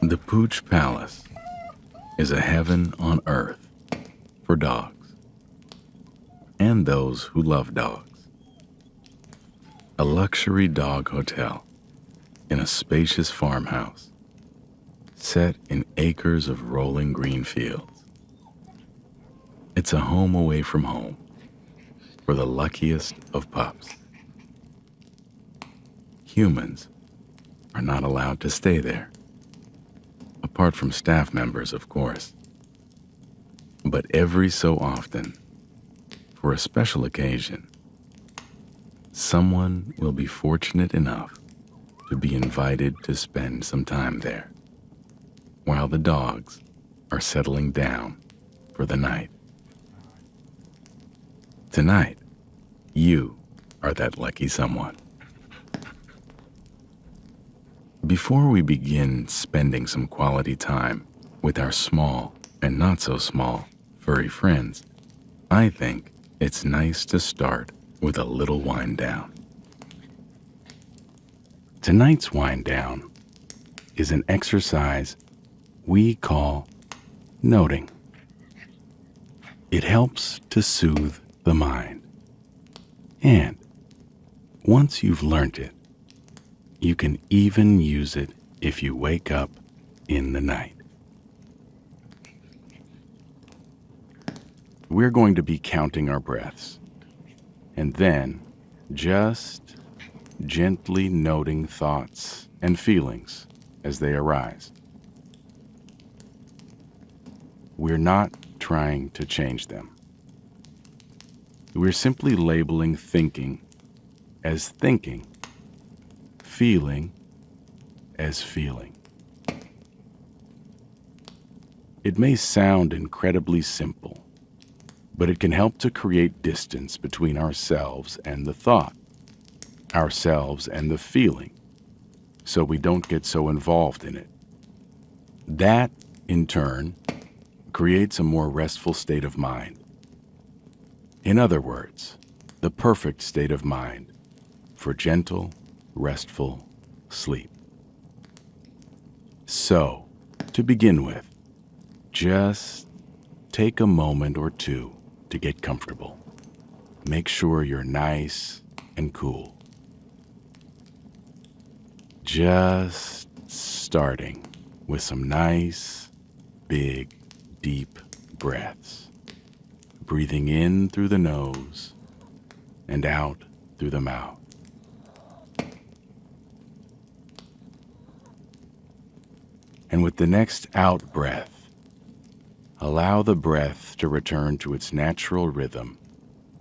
The Pooch Palace is a heaven on earth for dogs and those who love dogs. A luxury dog hotel in a spacious farmhouse set in acres of rolling green fields. It's a home away from home for the luckiest of pups. Humans are not allowed to stay there, apart from staff members, of course. But every so often, for a special occasion, someone will be fortunate enough to be invited to spend some time there, while the dogs are settling down for the night. Tonight, you are that lucky someone. Before we begin spending some quality time with our small and not so small furry friends, I think it's nice to start with a little wind down. Tonight's wind down is an exercise we call noting. It helps to soothe the mind. And once you've learned it, you can even use it if you wake up in the night. We're going to be counting our breaths and then just gently noting thoughts and feelings as they arise. We're not trying to change them. We're simply labeling thinking as thinking, feeling as feeling. It may sound incredibly simple, but it can help to create distance between ourselves and the thought, ourselves and the feeling, so we don't get so involved in it. That, in turn, creates a more restful state of mind. In other words, the perfect state of mind for gentle, restful sleep. So, to begin with, just take a moment or two to get comfortable. Make sure you're nice and cool. Just starting with some nice, big, deep breaths. Breathing in through the nose and out through the mouth. And with the next out breath, allow the breath to return to its natural rhythm,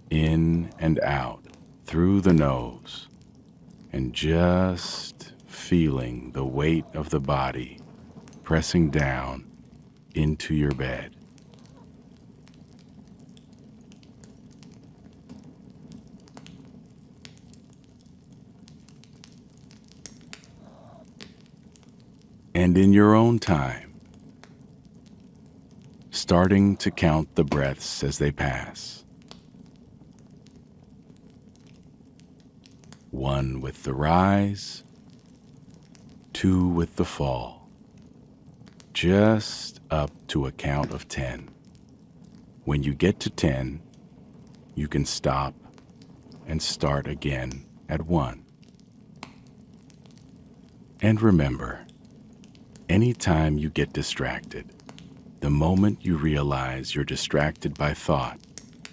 in and out through the nose, and just feeling the weight of the body pressing down into your bed. And in your own time, starting to count the breaths as they pass. 1 with the rise, 2 with the fall, just up to a count of 10. When you get to 10, you can stop and start again at 1. And remember, anytime you get distracted, the moment you realize you're distracted by thought,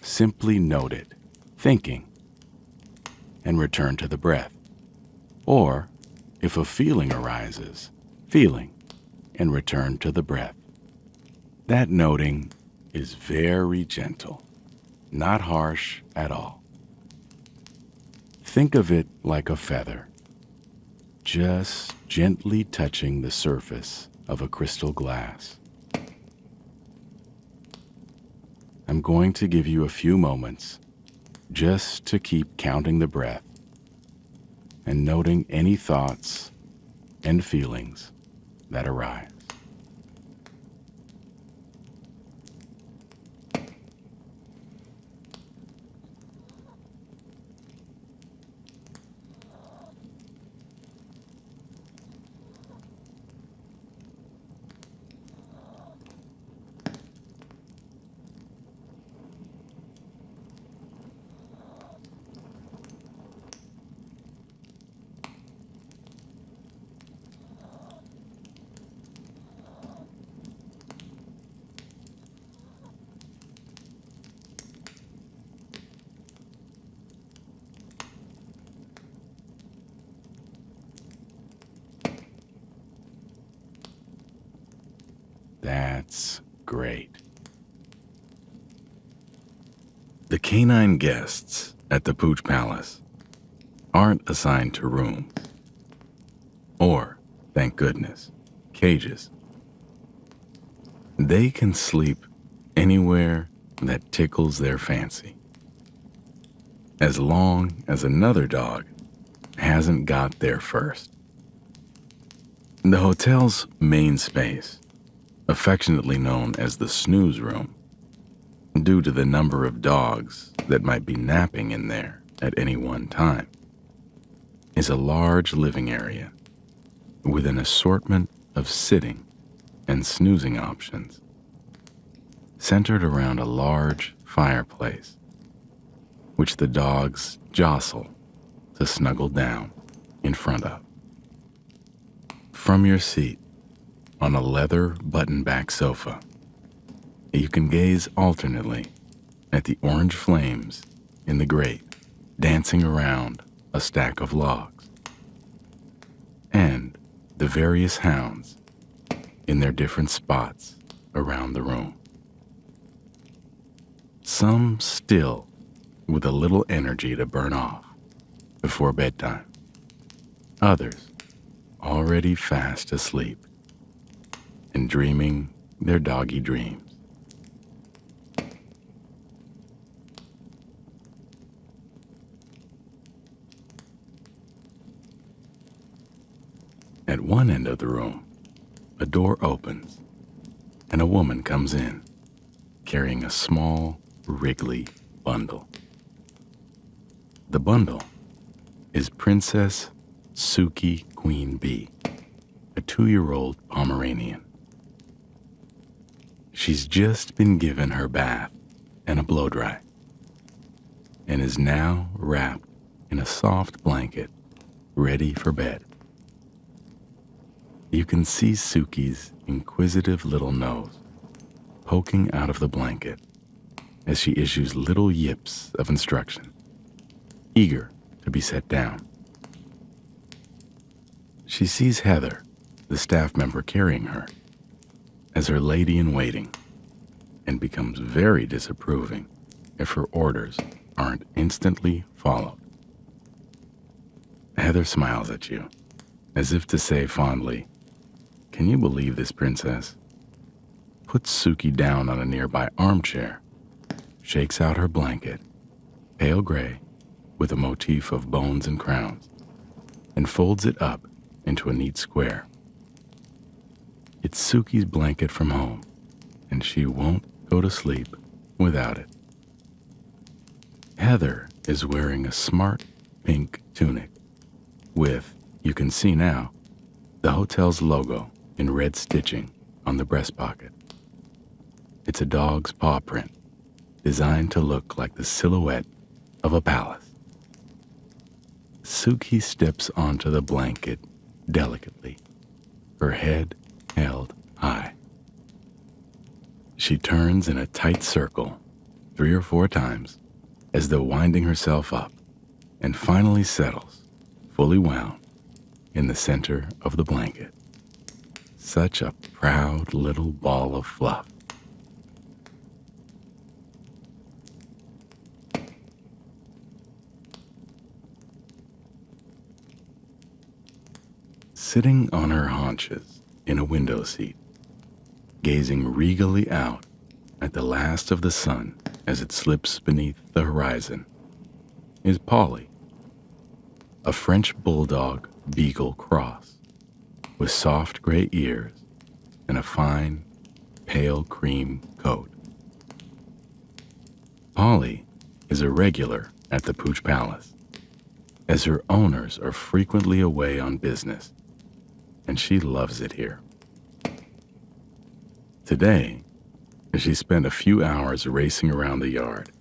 simply note it, thinking, and return to the breath. Or, if a feeling arises, feeling, and return to the breath. That noting is very gentle, not harsh at all. Think of it like a feather, just gently touching the surface of a crystal glass. I'm going to give you a few moments just to keep counting the breath and noting any thoughts and feelings that arise. That's great. The canine guests at the Pooch Palace aren't assigned to rooms or, thank goodness, cages. They can sleep anywhere that tickles their fancy, as long as another dog hasn't got there first. The hotel's main space, affectionately known as the snooze room, due to the number of dogs that might be napping in there at any one time, is a large living area with an assortment of sitting and snoozing options, centered around a large fireplace, which the dogs jostle to snuggle down in front of. From your seat on a leather button-back sofa, you can gaze alternately at the orange flames in the grate dancing around a stack of logs, and the various hounds in their different spots around the room. Some still with a little energy to burn off before bedtime. Others already fast asleep and dreaming their doggy dreams. At one end of the room, a door opens and a woman comes in carrying a small, wriggly bundle. The bundle is Princess Suki Queen Bee, a 2-year-old Pomeranian. She's just been given her bath and a blow dry and is now wrapped in a soft blanket ready for bed. You can see Suki's inquisitive little nose poking out of the blanket as she issues little yips of instruction, eager to be set down. She sees Heather, the staff member carrying her, as her lady-in-waiting, and becomes very disapproving if her orders aren't instantly followed. Heather smiles at you, as if to say fondly, "Can you believe this, princess?" Puts Suki down on a nearby armchair, shakes out her blanket, pale gray, with a motif of bones and crowns, and folds it up into a neat square. It's Suki's blanket from home, and she won't go to sleep without it. Heather is wearing a smart pink tunic with, you can see now, the hotel's logo in red stitching on the breast pocket. It's a dog's paw print, designed to look like the silhouette of a palace. Suki steps onto the blanket delicately, her head held high. She turns in a tight circle 3 or 4 times as though winding herself up, and finally settles, fully wound, in the center of the blanket. Such a proud little ball of fluff. Sitting on her haunches in a window seat, gazing regally out at the last of the sun as it slips beneath the horizon, is Polly, a French bulldog beagle cross with soft gray ears and a fine, pale cream coat. Polly is a regular at the Pooch Palace, as her owners are frequently away on business, and she loves it here. Today, she spent a few hours racing around the yard,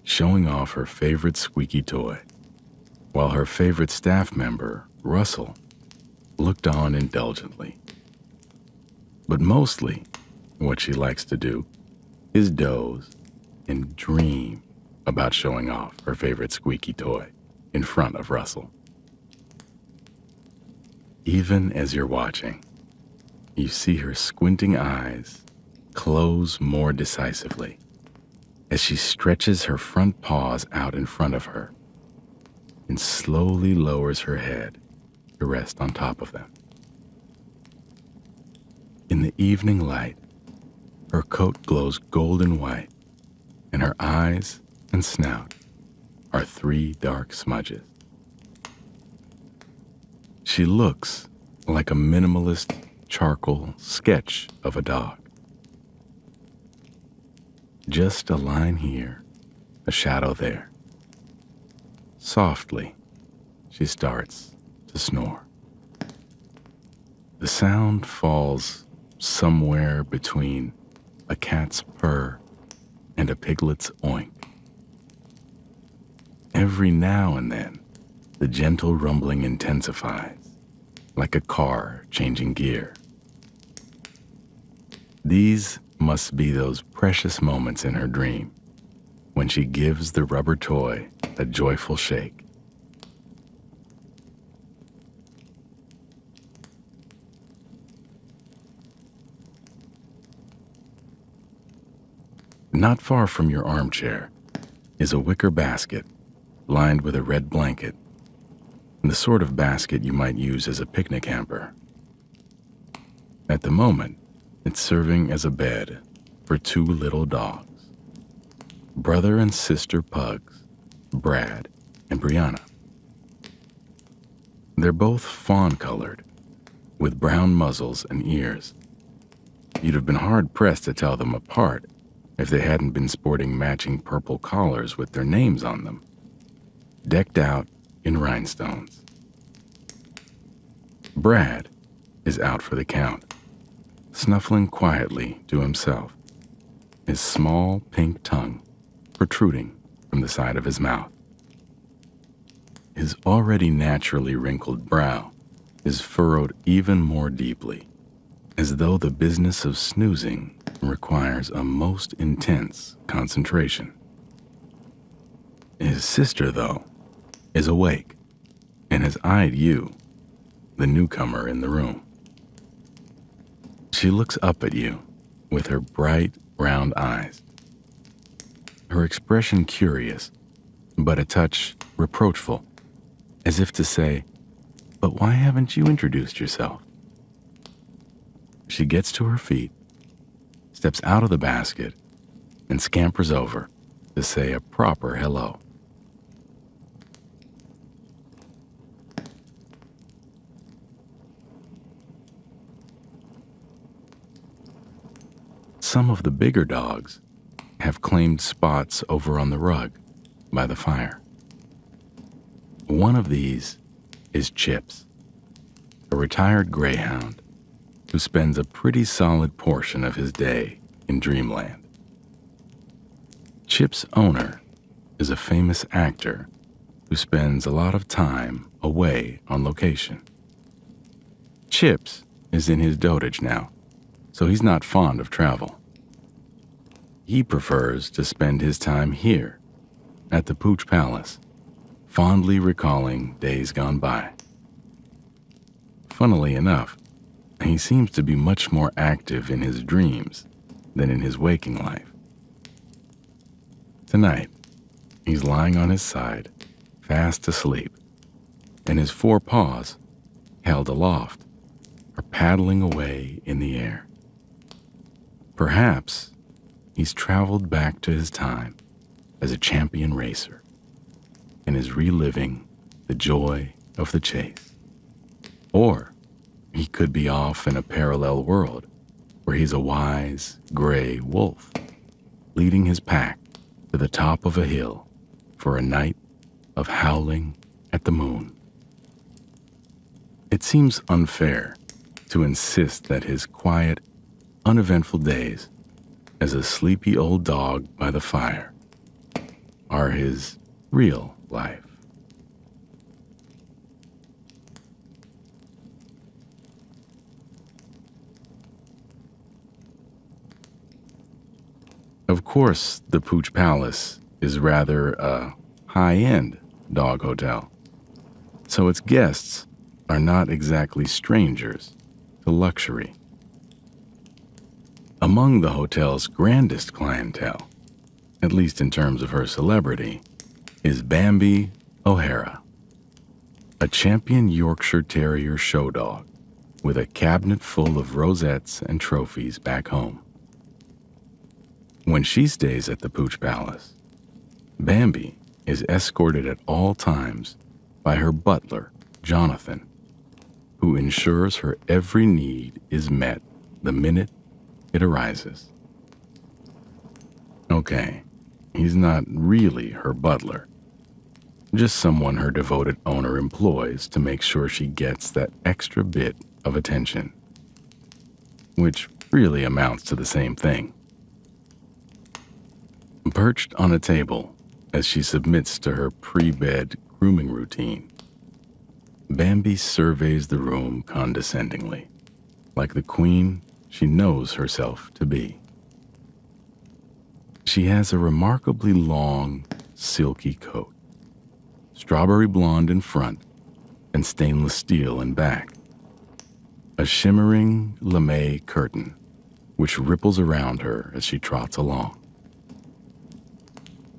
showing off her favorite squeaky toy, while her favorite staff member, Russell, looked on indulgently. But mostly, what she likes to do is doze and dream about showing off her favorite squeaky toy in front of Russell. Even as you're watching, you see her squinting eyes close more decisively as she stretches her front paws out in front of her and slowly lowers her head to rest on top of them. In the evening light, her coat glows golden white, and her eyes and snout are 3 dark smudges. She looks like a minimalist charcoal sketch of a dog. Just a line here, a shadow there. Softly, she starts to snore. The sound falls somewhere between a cat's purr and a piglet's oink. Every now and then, the gentle rumbling intensifies, like a car changing gear. These must be those precious moments in her dream when she gives the rubber toy a joyful shake. Not far from your armchair is a wicker basket lined with a red blanket, the sort of basket you might use as a picnic hamper. At the moment, it's serving as a bed for 2 little dogs, brother and sister pugs, Brad and Brianna. They're both fawn-colored, with brown muzzles and ears. You'd have been hard-pressed to tell them apart if they hadn't been sporting matching purple collars with their names on them, decked out in rhinestones. Brad is out for the count, snuffling quietly to himself, his small pink tongue protruding from the side of his mouth. His already naturally wrinkled brow is furrowed even more deeply, as though the business of snoozing requires a most intense concentration. His sister, though, is awake and has eyed you, the newcomer in the room. She looks up at you with her bright, round eyes, her expression curious, but a touch reproachful, as if to say, "But why haven't you introduced yourself?" She gets to her feet, steps out of the basket, and scampers over to say a proper hello. Some of the bigger dogs have claimed spots over on the rug by the fire. One of these is Chips, a retired greyhound who spends a pretty solid portion of his day in dreamland. Chip's owner is a famous actor who spends a lot of time away on location. Chips is in his dotage now, so he's not fond of travel. He prefers to spend his time here at the Pooch Palace, fondly recalling days gone by. Funnily enough, he seems to be much more active in his dreams than in his waking life. Tonight, he's lying on his side, fast asleep, and his 4 paws, held aloft, are paddling away in the air. Perhaps he's traveled back to his time as a champion racer and is reliving the joy of the chase. Or he could be off in a parallel world where he's a wise, gray wolf, leading his pack to the top of a hill for a night of howling at the moon. It seems unfair to insist that his quiet, uneventful days as a sleepy old dog by the fire are his real life. Of course, the Pooch Palace is rather a high-end dog hotel, so its guests are not exactly strangers to luxury. Among the hotel's grandest clientele, at least in terms of her celebrity, is Bambi O'Hara, a champion Yorkshire Terrier show dog with a cabinet full of rosettes and trophies back home. When she stays at the Pooch Palace, Bambi is escorted at all times by her butler, Jonathan, who ensures her every need is met the minute it arises. Okay, he's not really her butler, just someone her devoted owner employs to make sure she gets that extra bit of attention, which really amounts to the same thing. Perched on a table as she submits to her pre-bed grooming routine, Bambi surveys the room condescendingly, like the queen she knows herself to be. She has a remarkably long, silky coat, strawberry blonde in front and stainless steel in back, a shimmering lame curtain which ripples around her as she trots along.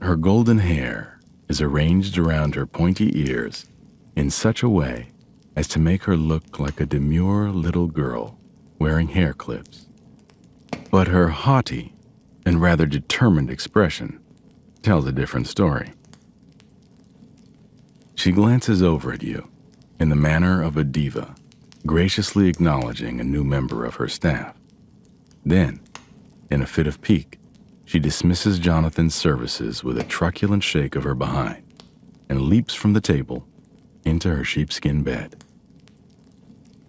Her golden hair is arranged around her pointy ears in such a way as to make her look like a demure little girl wearing hair clips. But her haughty and rather determined expression tells a different story. She glances over at you in the manner of a diva, graciously acknowledging a new member of her staff. Then, in a fit of pique, she dismisses Jonathan's services with a truculent shake of her behind and leaps from the table into her sheepskin bed.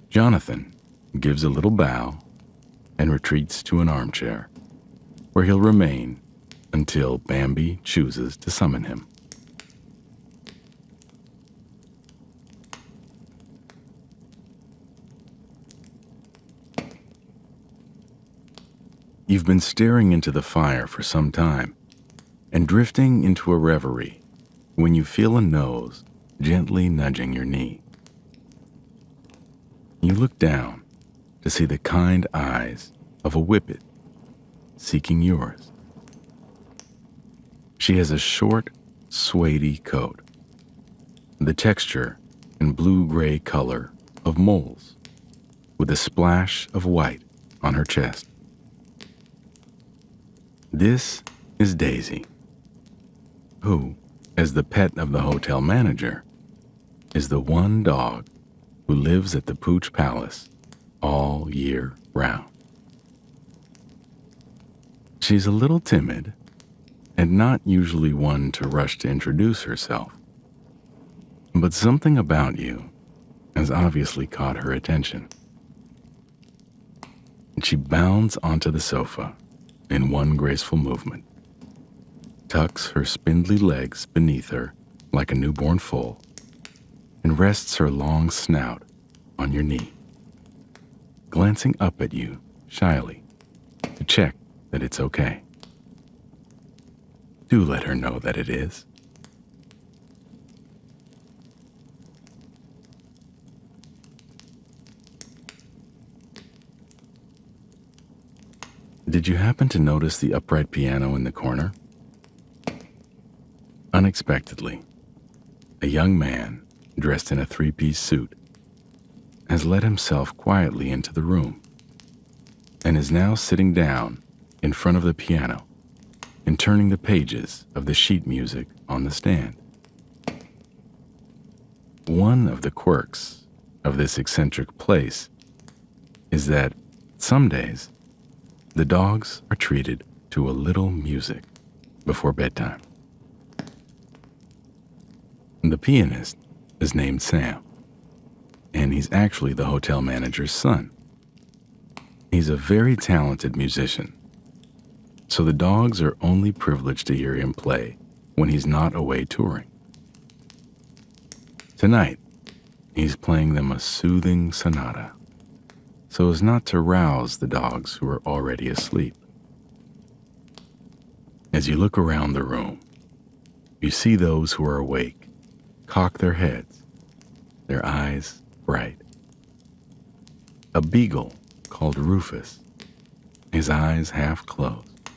Jonathan gives a little bow and retreats to an armchair, where he'll remain until Bambi chooses to summon him. You've been staring into the fire for some time and drifting into a reverie when you feel a nose gently nudging your knee. You look down to see the kind eyes of a whippet seeking yours. She has a short, suede coat, the texture and blue-gray color of moles, with a splash of white on her chest. This is Daisy, who, as the pet of the hotel manager, is the one dog who lives at the Pooch Palace all year round. She's a little timid and not usually one to rush to introduce herself, but something about you has obviously caught her attention. And she bounds onto the sofa in one graceful movement, tucks her spindly legs beneath her like a newborn foal, and rests her long snout on your knee, glancing up at you shyly to check that it's okay. Do let her know that it is. Did you happen to notice the upright piano in the corner? Unexpectedly, a young man dressed in a three-piece suit has let himself quietly into the room and is now sitting down in front of the piano and turning the pages of the sheet music on the stand. One of the quirks of this eccentric place is that some days the dogs are treated to a little music before bedtime. The pianist is named Sam, and he's actually the hotel manager's son. He's a very talented musician, so the dogs are only privileged to hear him play when he's not away touring. Tonight, he's playing them a soothing sonata, so as not to rouse the dogs who are already asleep. As you look around the room, you see those who are awake cock their heads, their eyes bright. A beagle called Rufus his eyes half closed,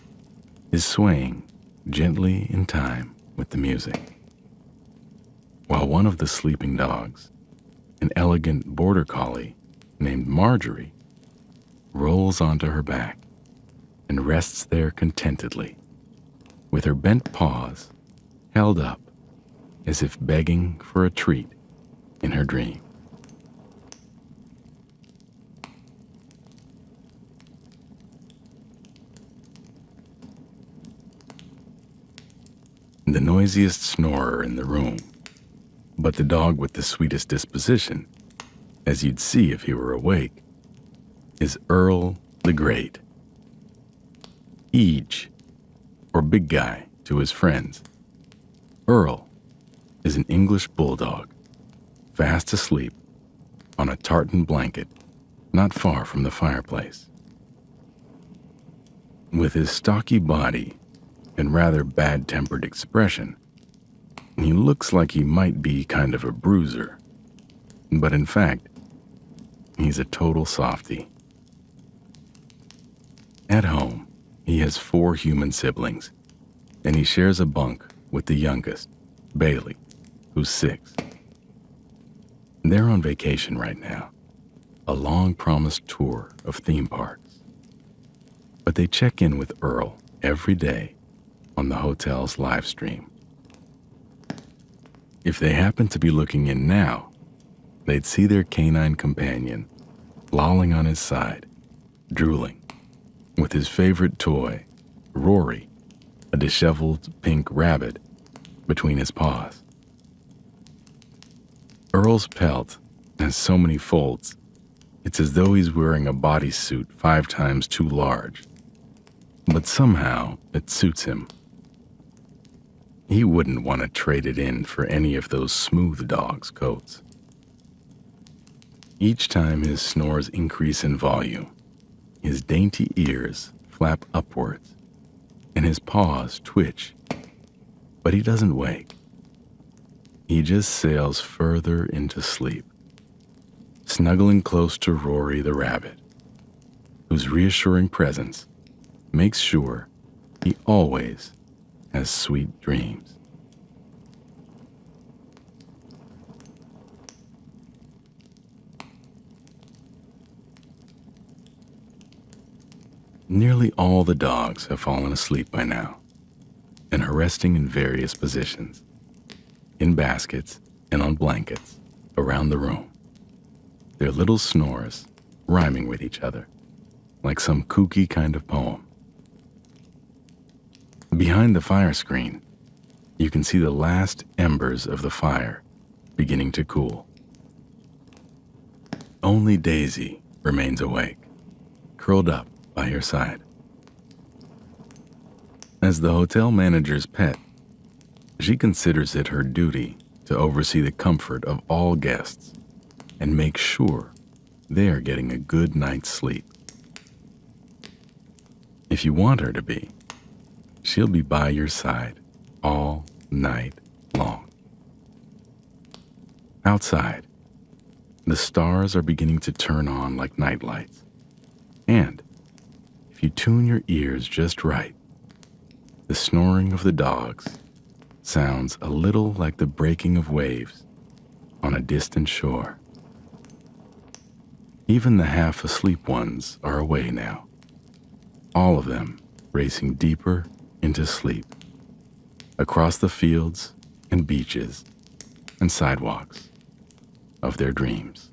is swaying gently in time with the music, while one of the sleeping dogs, an elegant border collie named Marjorie, rolls onto her back and rests there contentedly, with her bent paws held up as if begging for a treat in her dream. The noisiest snorer in the room, but the dog with the sweetest disposition, as you'd see if he were awake, is Earl the Great. Eej, or Big Guy to his friends. Earl is an English bulldog, fast asleep on a tartan blanket not far from the fireplace. With his stocky body and rather bad-tempered expression, he looks like he might be kind of a bruiser, but in fact, he's a total softie. At home, he has 4 human siblings, and he shares a bunk with the youngest, Bailey, who's 6. They're on vacation right now, a long-promised tour of theme parks. But they check in with Earl every day on the hotel's live stream. If they happen to be looking in now, they'd see their canine companion lolling on his side, drooling, with his favorite toy, Rory, a disheveled pink rabbit, between his paws. Earl's pelt has so many folds, it's as though he's wearing a bodysuit 5 times too large, but somehow it suits him. He wouldn't want to trade it in for any of those smooth dogs' coats. Each time his snores increase in volume, his dainty ears flap upwards, and his paws twitch, but he doesn't wake. He just sails further into sleep, snuggling close to Rory the rabbit, whose reassuring presence makes sure he always has sweet dreams. Nearly all the dogs have fallen asleep by now and are resting in various positions, in baskets and on blankets around the room, their little snores rhyming with each other like some kooky kind of poem. Behind the fire screen, you can see the last embers of the fire beginning to cool. Only Daisy remains awake, curled up by your side. As the hotel manager's pet, she considers it her duty to oversee the comfort of all guests and make sure they're getting a good night's sleep. If you want her to be, she'll be by your side all night long. Outside, the stars are beginning to turn on like nightlights, and if you tune your ears just right, the snoring of the dogs sounds a little like the breaking of waves on a distant shore. Even the half-asleep ones are away now, all of them racing deeper into sleep, across the fields and beaches and sidewalks of their dreams.